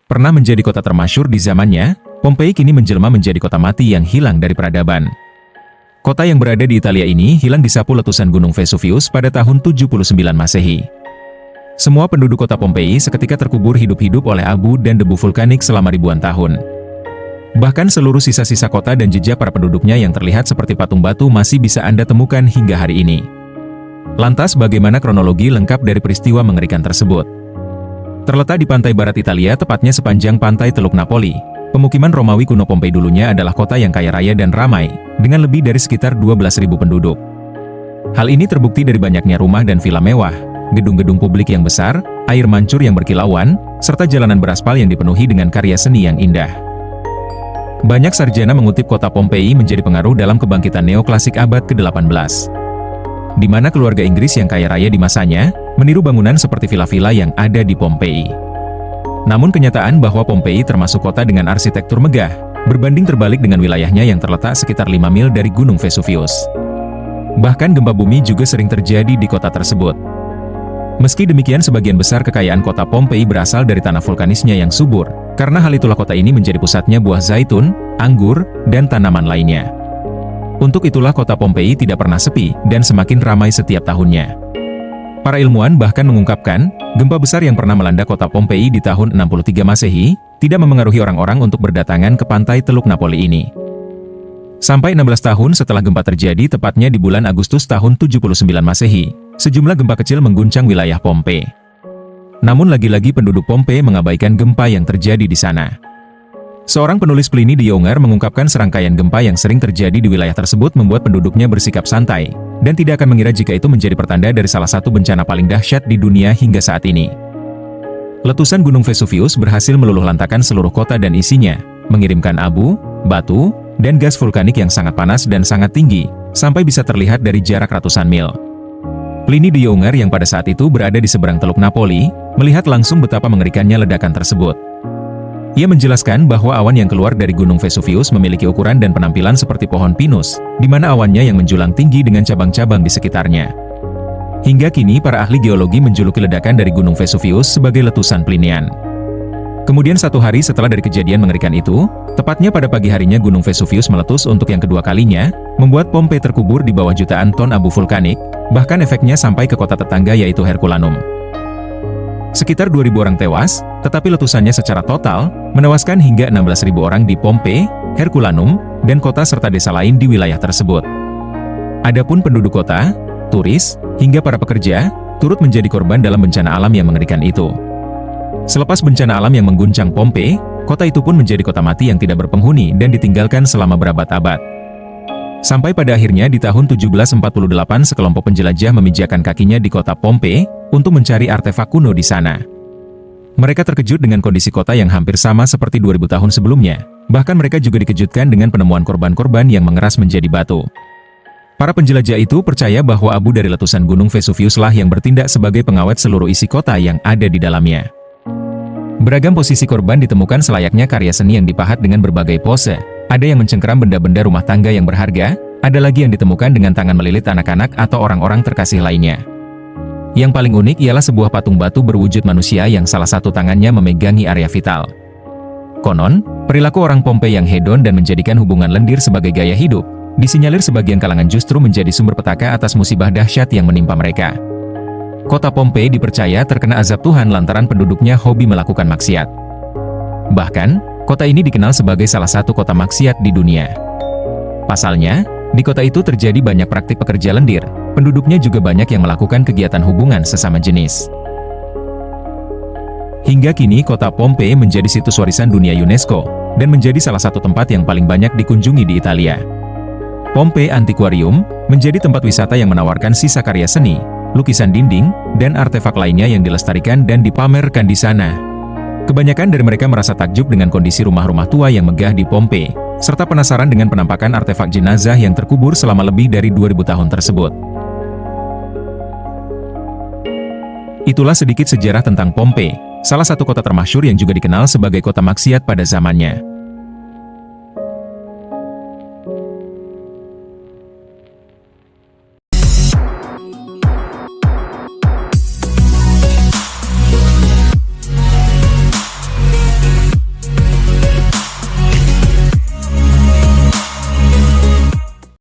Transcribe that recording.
Pernah menjadi kota termasyhur di zamannya, Pompei kini menjelma menjadi kota mati yang hilang dari peradaban. Kota yang berada di Italia ini hilang disapu letusan Gunung Vesuvius pada tahun 79 Masehi. Semua penduduk kota Pompei seketika terkubur hidup-hidup oleh abu dan debu vulkanik selama ribuan tahun. Bahkan seluruh sisa-sisa kota dan jejak para penduduknya yang terlihat seperti patung batu masih bisa Anda temukan hingga hari ini. Lantas bagaimana kronologi lengkap dari peristiwa mengerikan tersebut? Terletak di pantai barat Italia, tepatnya sepanjang pantai Teluk Napoli, pemukiman Romawi kuno Pompei dulunya adalah kota yang kaya raya dan ramai, dengan lebih dari sekitar 12.000 penduduk. Hal ini terbukti dari banyaknya rumah dan villa mewah, gedung-gedung publik yang besar, air mancur yang berkilauan, serta jalanan beraspal yang dipenuhi dengan karya seni yang indah. Banyak sarjana mengutip kota Pompei menjadi pengaruh dalam kebangkitan neoklasik abad ke-18. Di mana keluarga Inggris yang kaya raya di masanya, meniru bangunan seperti villa-villa yang ada di Pompei. Namun kenyataan bahwa Pompei termasuk kota dengan arsitektur megah, berbanding terbalik dengan wilayahnya yang terletak sekitar 5 mil dari Gunung Vesuvius. Bahkan gempa bumi juga sering terjadi di kota tersebut. Meski demikian, sebagian besar kekayaan kota Pompei berasal dari tanah vulkanisnya yang subur, karena hal itulah kota ini menjadi pusatnya buah zaitun, anggur, dan tanaman lainnya. Untuk itulah kota Pompei tidak pernah sepi, dan semakin ramai setiap tahunnya. Para ilmuwan bahkan mengungkapkan, gempa besar yang pernah melanda kota Pompei di tahun 63 Masehi, tidak memengaruhi orang-orang untuk berdatangan ke pantai Teluk Napoli ini. Sampai 16 tahun setelah gempa terjadi tepatnya di bulan Agustus tahun 79 Masehi, sejumlah gempa kecil mengguncang wilayah Pompei. Namun lagi-lagi penduduk Pompei mengabaikan gempa yang terjadi di sana. Seorang penulis Pliny the Younger mengungkapkan serangkaian gempa yang sering terjadi di wilayah tersebut membuat penduduknya bersikap santai, dan tidak akan mengira jika itu menjadi pertanda dari salah satu bencana paling dahsyat di dunia hingga saat ini. Letusan Gunung Vesuvius berhasil meluluhlantakkan seluruh kota dan isinya, mengirimkan abu, batu, dan gas vulkanik yang sangat panas dan sangat tinggi, sampai bisa terlihat dari jarak ratusan mil. Pliny the Younger yang pada saat itu berada di seberang Teluk Napoli, melihat langsung betapa mengerikannya ledakan tersebut. Ia menjelaskan bahwa awan yang keluar dari Gunung Vesuvius memiliki ukuran dan penampilan seperti pohon pinus, di mana awannya yang menjulang tinggi dengan cabang-cabang di sekitarnya. Hingga kini para ahli geologi menjuluki ledakan dari Gunung Vesuvius sebagai letusan Plinian. Kemudian satu hari setelah dari kejadian mengerikan itu, tepatnya pada pagi harinya Gunung Vesuvius meletus untuk yang kedua kalinya, membuat Pompei terkubur di bawah jutaan ton abu vulkanik, bahkan efeknya sampai ke kota tetangga yaitu Herculaneum. Sekitar 2.000 orang tewas, tetapi letusannya secara total, menewaskan hingga 16.000 orang di Pompei, Herculaneum, dan kota serta desa lain di wilayah tersebut. Adapun penduduk kota, turis, hingga para pekerja, turut menjadi korban dalam bencana alam yang mengerikan itu. Selepas bencana alam yang mengguncang Pompei, kota itu pun menjadi kota mati yang tidak berpenghuni dan ditinggalkan selama berabad-abad. Sampai pada akhirnya di tahun 1748 sekelompok penjelajah memijakkan kakinya di kota Pompei untuk mencari artefak kuno di sana. Mereka terkejut dengan kondisi kota yang hampir sama seperti 2000 tahun sebelumnya. Bahkan mereka juga dikejutkan dengan penemuan korban-korban yang mengeras menjadi batu. Para penjelajah itu percaya bahwa abu dari letusan Gunung Vesuvius lah yang bertindak sebagai pengawet seluruh isi kota yang ada di dalamnya. Beragam posisi korban ditemukan selayaknya karya seni yang dipahat dengan berbagai pose. Ada yang mencengkeram benda-benda rumah tangga yang berharga, ada lagi yang ditemukan dengan tangan melilit anak-anak atau orang-orang terkasih lainnya. Yang paling unik ialah sebuah patung batu berwujud manusia yang salah satu tangannya memegangi area vital. Konon, perilaku orang Pompei yang hedon dan menjadikan hubungan lendir sebagai gaya hidup, disinyalir sebagian kalangan justru menjadi sumber petaka atas musibah dahsyat yang menimpa mereka. Kota Pompei dipercaya terkena azab Tuhan lantaran penduduknya hobi melakukan maksiat. Bahkan, kota ini dikenal sebagai salah satu kota maksiat di dunia. Pasalnya, di kota itu terjadi banyak praktik pekerja lendir, penduduknya juga banyak yang melakukan kegiatan hubungan sesama jenis. Hingga kini kota Pompei menjadi situs warisan dunia UNESCO, dan menjadi salah satu tempat yang paling banyak dikunjungi di Italia. Pompei Antiquarium menjadi tempat wisata yang menawarkan sisa karya seni, lukisan dinding, dan artefak lainnya yang dilestarikan dan dipamerkan di sana. Kebanyakan dari mereka merasa takjub dengan kondisi rumah-rumah tua yang megah di Pompei, serta penasaran dengan penampakan artefak jenazah yang terkubur selama lebih dari 2000 tahun tersebut. Itulah sedikit sejarah tentang Pompei, salah satu kota termasyhur yang juga dikenal sebagai kota maksiat pada zamannya.